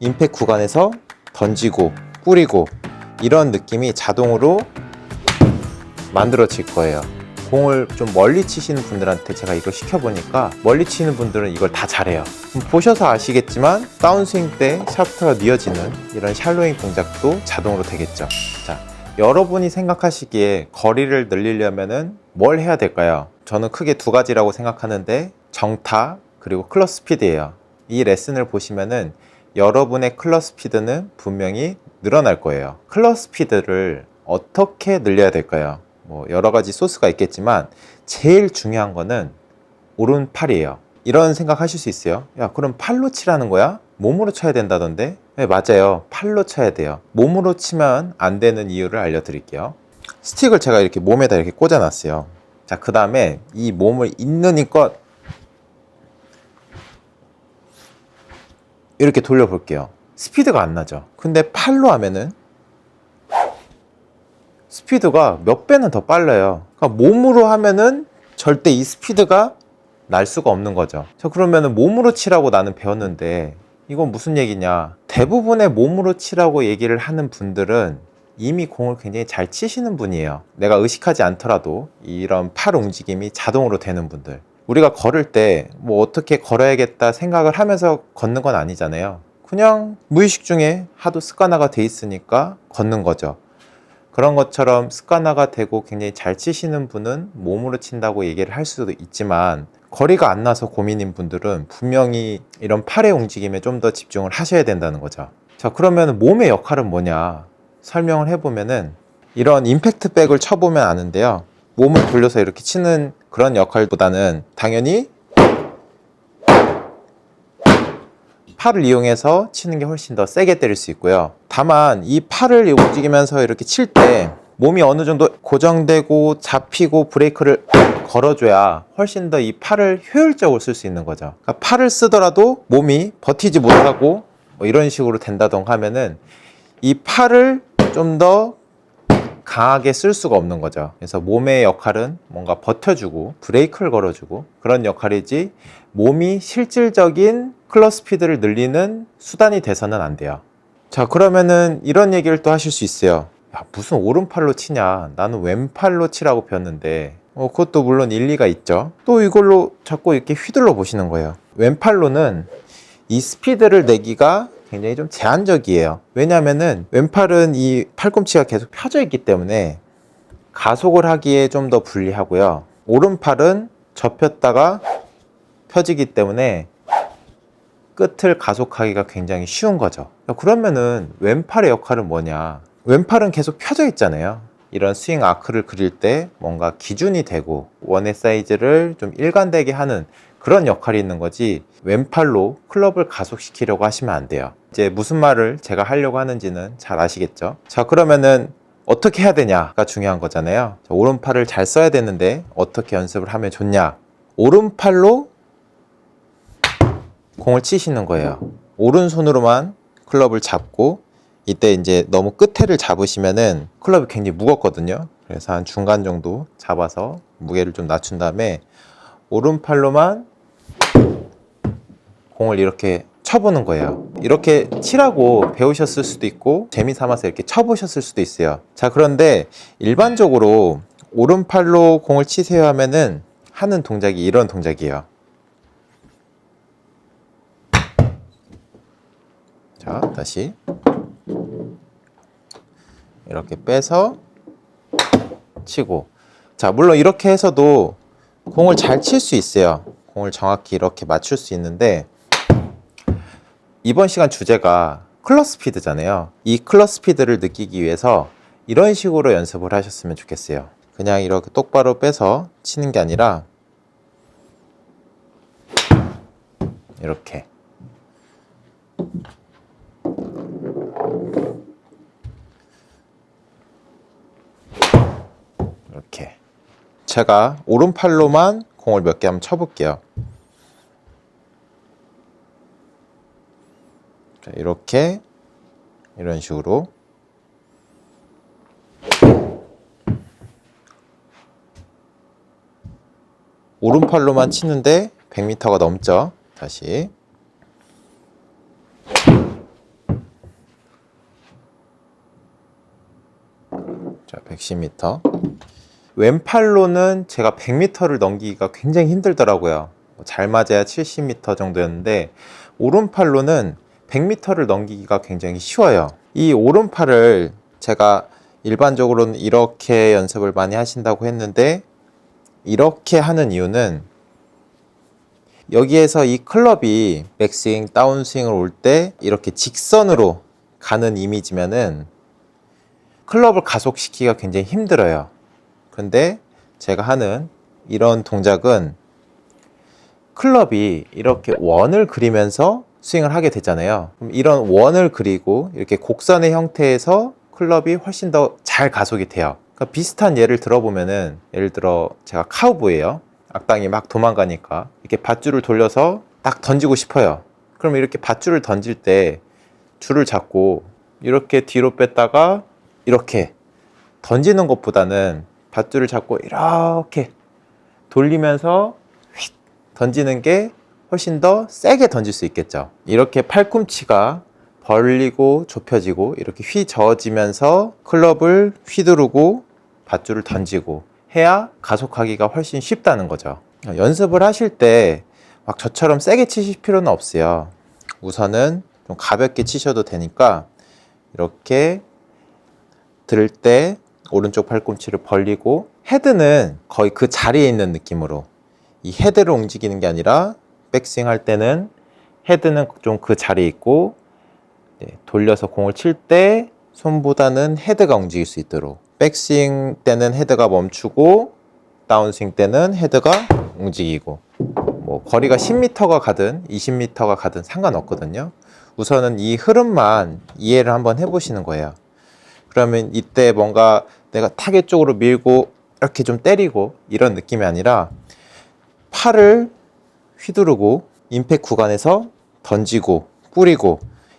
임팩트 구간에서 던지고 뿌리고 이런 느낌이 자동으로 만들어질 거예요. 공을 좀 멀리 치시는 분들한테 제가 이걸 시켜보니까 멀리 치는 분들은 이걸 다 잘해요. 보셔서 아시겠지만 다운스윙 때 샤프트가 뉘어지는 이런 샬로잉 동작도 자동으로 되겠죠. 자, 여러분이 생각하시기에 거리를 늘리려면은 뭘 해야 될까요? 저는 크게 두 가지라고 생각하는데 정타 그리고 클럽 스피드예요. 이 레슨을 보시면은 여러분의 클럽 스피드는 분명히 늘어날 거예요. 클럽 스피드를 어떻게 늘려야 될까요? 뭐 여러 가지 소스가 있겠지만 제일 중요한 거는 오른팔이에요. 이런 생각 하실 수 있어요. 야, 그럼 팔로 치라는 거야? 몸으로 쳐야 된다던데? 네, 맞아요. 팔로 쳐야 돼요. 몸으로 치면 안 되는 이유를 알려드릴게요. 스틱을 제가 이렇게 몸에다 이렇게 꽂아놨어요. 자, 그 다음에 이 몸을 있는 힘껏 이렇게 돌려볼게요. 스피드가 안 나죠. 근데 팔로 하면은 스피드가 몇 배는 더 빨라요. 그러니까 몸으로 하면은 절대 이 스피드가 날 수가 없는 거죠. 자, 그러면은 몸으로 치라고 나는 배웠는데 이건 무슨 얘기냐? 대부분의 몸으로 치라고 얘기를 하는 분들은 이미 공을 굉장히 잘 치시는 분이에요. 내가 의식하지 않더라도 이런 팔 움직임이 자동으로 되는 분들. 우리가 걸을 때 뭐 어떻게 걸어야겠다 생각을 하면서 걷는 건 아니잖아요. 그냥 무의식 중에 하도 습관화가 돼 있으니까 걷는 거죠. 그런 것처럼 습관화가 되고 굉장히 잘 치시는 분은 몸으로 친다고 얘기를 할 수도 있지만 거리가 안 나서 고민인 분들은 분명히 이런 팔의 움직임에 좀 더 집중을 하셔야 된다는 거죠. 자, 그러면 몸의 역할은 뭐냐 설명을 해보면은 이런 임팩트 백을 쳐보면 아는데요. 몸을 돌려서 이렇게 치는 그런 역할보다는 당연히 팔을 이용해서 치는 게 훨씬 더 세게 때릴 수 있고요. 다만 이 팔을 움직이면서 이렇게 칠 때 몸이 어느 정도 고정되고 잡히고 브레이크를 걸어줘야 훨씬 더 이 팔을 효율적으로 쓸 수 있는 거죠. 그러니까 팔을 쓰더라도 몸이 버티지 못하고 뭐 이런 식으로 된다던가 하면은 이 팔을 좀 더 강하게 쓸 수가 없는 거죠. 그래서 몸의 역할은 뭔가 버텨주고 브레이크를 걸어주고 그런 역할이지 몸이 실질적인 클럽 스피드를 늘리는 수단이 돼서는 안 돼요. 자, 그러면은 이런 얘기를 또 하실 수 있어요. 야, 무슨 오른팔로 치냐? 나는 왼팔로 치라고 배웠는데 그것도 물론 일리가 있죠. 또 이걸로 자꾸 이렇게 휘둘러 보시는 거예요. 왼팔로는 이 스피드를 내기가 굉장히 좀 제한적이에요. 왜냐면은 왼팔은 이 팔꿈치가 계속 펴져 있기 때문에 가속을 하기에 좀 더 불리하고요. 오른팔은 접혔다가 펴지기 때문에 끝을 가속하기가 굉장히 쉬운 거죠. 그러면은 왼팔의 역할은 뭐냐? 왼팔은 계속 펴져 있잖아요. 이런 스윙 아크를 그릴 때 뭔가 기준이 되고 원의 사이즈를 좀 일관되게 하는 그런 역할이 있는 거지 왼팔로 클럽을 가속시키려고 하시면 안 돼요. 이제 무슨 말을 제가 하려고 하는지는 잘 아시겠죠? 자, 그러면은 어떻게 해야 되냐가 중요한 거잖아요. 자, 오른팔을 잘 써야 되는데 어떻게 연습을 하면 좋냐? 오른팔로 공을 치시는 거예요. 오른손으로만 클럽을 잡고 이때 이제 너무 끝에를 잡으시면은 클럽이 굉장히 무겁거든요. 그래서 한 중간 정도 잡아서 무게를 좀 낮춘 다음에 오른팔로만 공을 이렇게 쳐보는 거예요. 이렇게 치라고 배우셨을 수도 있고 재미삼아서 이렇게 쳐보셨을 수도 있어요. 자, 그런데 일반적으로 오른팔로 공을 치세요 하면은 하는 동작이 이런 동작이에요. 자, 다시 이렇게 빼서 치고. 자, 물론 이렇게 해서도 공을 잘 칠 수 있어요. 공을 정확히 이렇게 맞출 수 있는데 이번 시간 주제가 클럽 스피드잖아요. 이 클럽 스피드를 느끼기 위해서 이런 식으로 연습을 하셨으면 좋겠어요. 그냥 이렇게 똑바로 빼서 치는 게 아니라 이렇게 이렇게 제가 오른팔로만 공을 몇 개 한번 쳐볼게요. 자, 이렇게 이런 식으로 오른팔로만 치는데 100m가 넘죠. 다시 자, 110m. 왼팔로는 제가 100m를 넘기기가 굉장히 힘들더라고요. 잘 맞아야 70m 정도였는데 오른팔로는 100m를 넘기기가 굉장히 쉬워요. 이 오른팔을 제가 일반적으로는 이렇게 연습을 많이 하신다고 했는데 이렇게 하는 이유는 여기에서 이 클럽이 백스윙, 다운스윙을 올 때 이렇게 직선으로 가는 이미지면은 클럽을 가속시키기가 굉장히 힘들어요. 근데 제가 하는 이런 동작은 클럽이 이렇게 원을 그리면서 스윙을 하게 되잖아요. 그럼 이런 원을 그리고 이렇게 곡선의 형태에서 클럽이 훨씬 더 잘 가속이 돼요. 그러니까 비슷한 예를 들어보면은 예를 들어 제가 카우보이예요. 악당이 막 도망가니까 이렇게 밧줄을 돌려서 딱 던지고 싶어요. 그럼 이렇게 밧줄을 던질 때 줄을 잡고 이렇게 뒤로 뺐다가 이렇게 던지는 것보다는 밧줄을 잡고 이렇게 돌리면서 휙 던지는 게 훨씬 더 세게 던질 수 있겠죠. 이렇게 팔꿈치가 벌리고 좁혀지고 이렇게 휘저어지면서 클럽을 휘두르고 밧줄을 던지고 해야 가속하기가 훨씬 쉽다는 거죠. 연습을 하실 때 막 저처럼 세게 치실 필요는 없어요. 우선은 좀 가볍게 치셔도 되니까 이렇게 들 때 오른쪽 팔꿈치를 벌리고 헤드는 거의 그 자리에 있는 느낌으로 이 헤드를 움직이는 게 아니라 백스윙 할 때는 헤드는 좀 그 자리에 있고 돌려서 공을 칠 때 손보다는 헤드가 움직일 수 있도록 백스윙 때는 헤드가 멈추고 다운스윙 때는 헤드가 움직이고 뭐 거리가 10m가 가든 20m가 가든 상관없거든요. 우선은 이 흐름만 이해를 한번 해보시는 거예요. 그러면 이때 뭔가 내가 타겟 쪽으로 밀고 이렇게 좀 때리고 이런 느낌이 아니라 팔을 휘두르고 임팩트 구간에서 던지고 뿌리고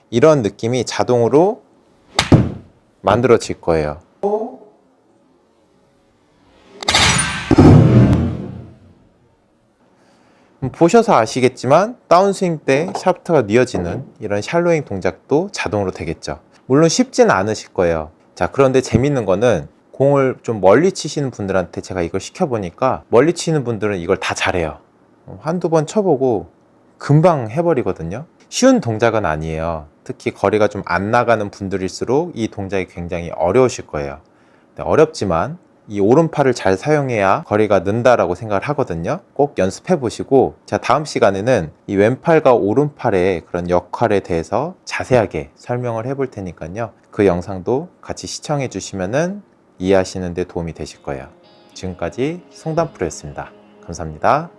이런 느낌이 자동으로 만들어질 거예요. 보셔서 아시겠지만 다운스윙 때 샤프트가 뉘어지는 이런 샬로잉 동작도 자동으로 되겠죠. 물론 쉽지는 않으실 거예요. 자, 그런데 재밌는 거는 공을 좀 멀리 치시는 분들한테 제가 이걸 시켜보니까 멀리 치는 분들은 이걸 다 잘해요. 한두 번 쳐보고 금방 해버리거든요. 쉬운 동작은 아니에요. 특히 거리가 좀 안 나가는 분들일수록 이 동작이 굉장히 어려우실 거예요. 어렵지만 이 오른팔을 잘 사용해야 거리가 는다라고 생각을 하거든요. 꼭 연습해 보시고 자, 다음 시간에는 이 왼팔과 오른팔의 그런 역할에 대해서 자세하게 설명을 해볼 테니까요. 그 영상도 같이 시청해 주시면은 이해하시는 데 도움이 되실 거예요. 지금까지 송단프로였습니다. 감사합니다.